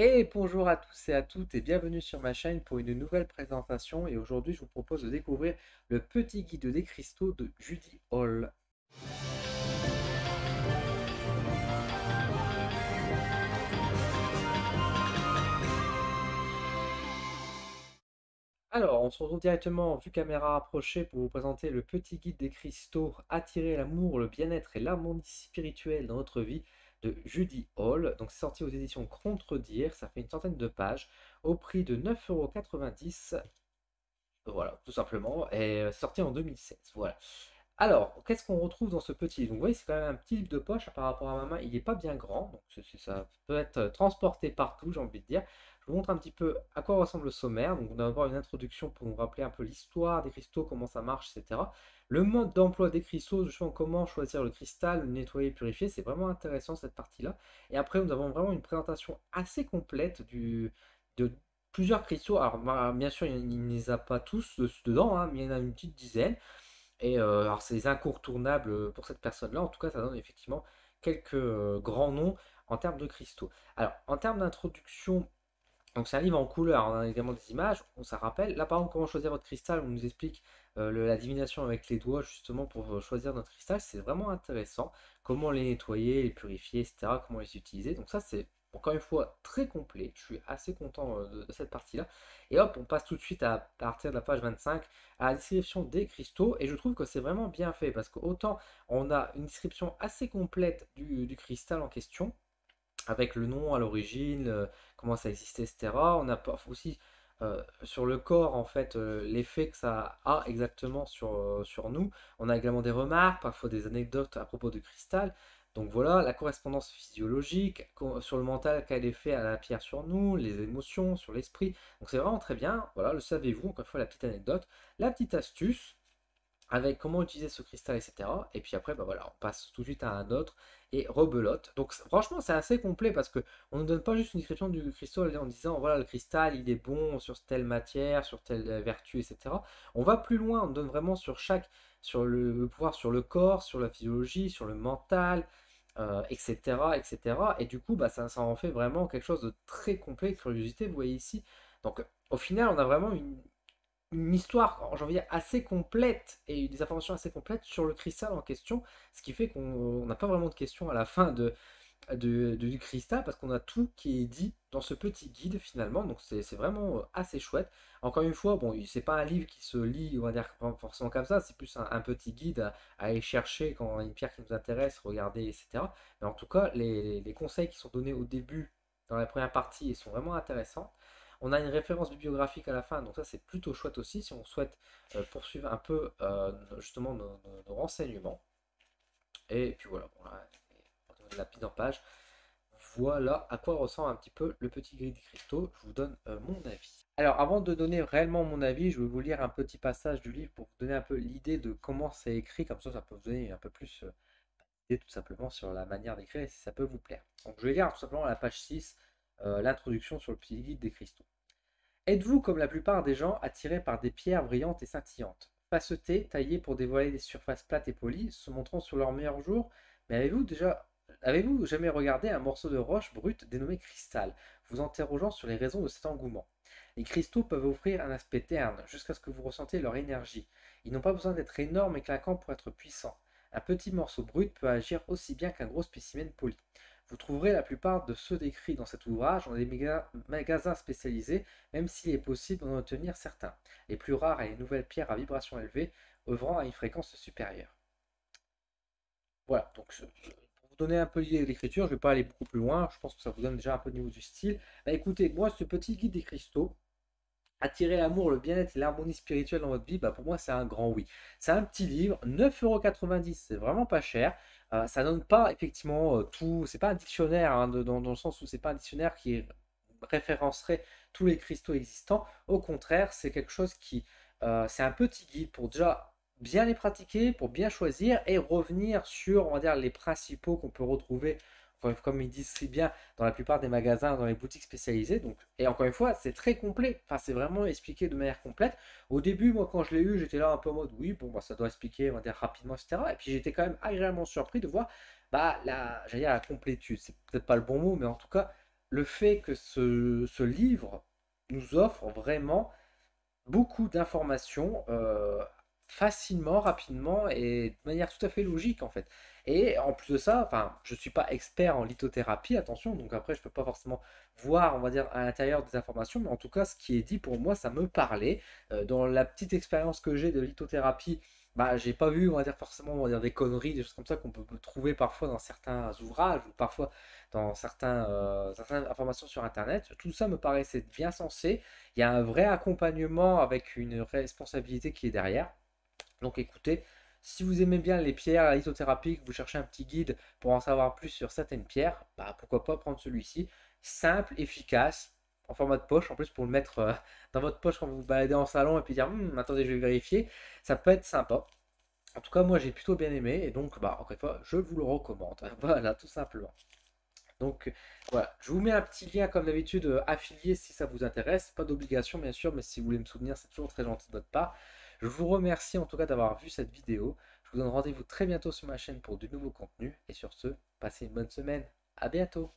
Et bonjour à tous et à toutes et bienvenue sur ma chaîne pour une nouvelle présentation et aujourd'hui je vous propose de découvrir le petit guide des cristaux de Judy Hall. Alors on se retrouve directement en vue caméra rapprochée pour vous présenter le petit guide des cristaux Attirer l'amour, le bien-être et l'harmonie spirituelle dans notre vie de Judy Hall. Donc c'est sorti aux éditions Contredire, ça fait une centaine de pages au prix de 9,90 €. Voilà, tout simplement, et c'est sorti en 2016. Voilà. Alors, qu'est-ce qu'on retrouve dans ce petit livre? Donc, vous voyez, c'est quand même un petit livre de poche par rapport à ma main. Il n'est pas bien grand, donc ça peut être transporté partout, j'ai envie de dire. Je vous montre un petit peu à quoi ressemble le sommaire. Donc, on va avoir une introduction pour nous rappeler un peu l'histoire des cristaux, comment ça marche, etc. Le mode d'emploi des cristaux, justement, comment choisir le cristal, le nettoyer, purifier. C'est vraiment intéressant cette partie-là. Et après, nous avons vraiment une présentation assez complète de plusieurs cristaux. Alors, bah, bien sûr, il ne les a pas tous dedans, hein, mais il y en a une petite dizaine. Et alors, c'est les incontournables pour cette personne-là. En tout cas, ça donne effectivement quelques grands noms en termes de cristaux. Alors, en termes d'introduction, donc c'est un livre en couleur, on a également des images, on ça rappelle. Là, par exemple, comment choisir votre cristal, on nous explique la divination avec les doigts justement pour choisir notre cristal. C'est vraiment intéressant. Comment les nettoyer, les purifier, etc. Comment les utiliser. Donc ça, c'est encore une fois très complet. Je suis assez content de cette partie-là. Et hop, on passe tout de suite à partir de la page 25 à la description des cristaux. Et je trouve que c'est vraiment bien fait parce qu'autant on a une description assez complète du cristal en question avec le nom à l'origine, comment ça existait, etc. On a aussi sur le corps, en fait, l'effet que ça a exactement sur nous. On a également des remarques, parfois des anecdotes à propos du cristal. Donc voilà, la correspondance physiologique, sur le mental, quel effet a la pierre sur nous, les émotions, sur l'esprit. Donc c'est vraiment très bien. Voilà, le savez-vous, encore une fois, la petite anecdote. La petite astuce, avec comment utiliser ce cristal, etc. Et puis après, bah voilà, on passe tout de suite à un autre et rebelote. Donc franchement, c'est assez complet parce que on ne donne pas juste une description du cristal en disant voilà, le cristal, il est bon sur telle matière, sur telle vertu, etc. On va plus loin, on donne vraiment sur le pouvoir, sur le corps, sur la physiologie, sur le mental, etc., etc. Et du coup, bah, ça en fait vraiment quelque chose de très complet. Curiosité, vous voyez ici. Donc, au final, on a vraiment une histoire, j'ai envie de dire, assez complète et des informations assez complètes sur le cristal en question, ce qui fait qu'on n'a pas vraiment de questions à la fin du cristal parce qu'on a tout qui est dit dans ce petit guide finalement, donc c'est vraiment assez chouette. Encore une fois, bon, c'est pas un livre qui se lit, on va dire, forcément comme ça, c'est plus un petit guide à aller chercher quand on a une pierre qui nous intéresse, regarder, etc. Mais en tout cas, les conseils qui sont donnés au début, dans la première partie, ils sont vraiment intéressants. On a une référence bibliographique à la fin, donc ça c'est plutôt chouette aussi si on souhaite poursuivre un peu justement nos renseignements. Et puis voilà, bon, là, la mise en page. Voilà à quoi ressemble un petit peu le petit gris des cristaux. Je vous donne mon avis. Alors avant de donner réellement mon avis, je vais vous lire un petit passage du livre pour vous donner un peu l'idée de comment c'est écrit, comme ça peut vous donner un peu plus d'idée tout simplement sur la manière d'écrire et si ça peut vous plaire. Donc je vais lire tout simplement à la page 6 l'introduction sur le petit guide des cristaux. Êtes-vous, comme la plupart des gens, attiré par des pierres brillantes et scintillantes, facetées, taillées pour dévoiler des surfaces plates et polies, se montrant sur leur meilleur jour? Mais avez-vous jamais regardé un morceau de roche brute dénommé cristal, vous interrogeant sur les raisons de cet engouement? Les cristaux peuvent offrir un aspect terne, jusqu'à ce que vous ressentiez leur énergie. Ils n'ont pas besoin d'être énormes et claquants pour être puissants. Un petit morceau brut peut agir aussi bien qu'un gros spécimen poli. Vous trouverez la plupart de ceux décrits dans cet ouvrage dans des magasins spécialisés, même s'il est possible d'en obtenir certains, les plus rares et les nouvelles pierres à vibration élevée, œuvrant à une fréquence supérieure. Voilà, donc pour vous donner un peu l'idée de l'écriture, je ne vais pas aller beaucoup plus loin, je pense que ça vous donne déjà un peu le niveau du style. Bah, écoutez, moi, ce petit guide des cristaux, attirer l'amour, le bien-être et l'harmonie spirituelle dans votre vie, bah pour moi c'est un grand oui. C'est un petit livre, 9,90 €, c'est vraiment pas cher. Ça donne pas effectivement tout, c'est pas un dictionnaire hein, dans le sens où c'est pas un dictionnaire qui référencerait tous les cristaux existants. Au contraire, c'est quelque chose c'est un petit guide pour déjà bien les pratiquer, pour bien choisir et revenir sur, on va dire, les principaux qu'on peut retrouver, comme ils disent si bien, dans la plupart des magasins, dans les boutiques spécialisées. Donc, et encore une fois, c'est très complet. Enfin, c'est vraiment expliqué de manière complète. Au début, moi, quand je l'ai eu, j'étais là un peu en mode, oui, bon, bah, ça doit expliquer, on va dire, rapidement, etc. Et puis, j'étais quand même agréablement surpris de voir, bah, j'allais dire la complétude. C'est peut-être pas le bon mot, mais en tout cas, le fait que ce livre nous offre vraiment beaucoup d'informations facilement, rapidement et de manière tout à fait logique en fait. Et en plus de ça, enfin, je suis pas expert en lithothérapie, attention, donc après je peux pas forcément voir, on va dire, à l'intérieur des informations, mais en tout cas, ce qui est dit pour moi, ça me parlait. Dans la petite expérience que j'ai de lithothérapie, bah, j'ai pas vu, on va dire, forcément, on va dire, des conneries, des choses comme ça qu'on peut trouver parfois dans certains ouvrages ou parfois dans certaines informations sur Internet. Tout ça me paraissait bien sensé. Il y a un vrai accompagnement avec une responsabilité qui est derrière. Donc écoutez, si vous aimez bien les pierres, la lithothérapie, que vous cherchez un petit guide pour en savoir plus sur certaines pierres, bah pourquoi pas prendre celui-ci. Simple, efficace, en format de poche, en plus pour le mettre dans votre poche quand vous vous baladez en salon et puis dire attendez, je vais vérifier, ça peut être sympa. En tout cas, moi j'ai plutôt bien aimé et donc bah encore une fois, je vous le recommande. Voilà, tout simplement. Donc voilà, je vous mets un petit lien comme d'habitude affilié si ça vous intéresse. Pas d'obligation bien sûr, mais si vous voulez me soutenir, c'est toujours très gentil de votre part. Je vous remercie en tout cas d'avoir vu cette vidéo. Je vous donne rendez-vous très bientôt sur ma chaîne pour du nouveau contenu. Et sur ce, passez une bonne semaine. À bientôt.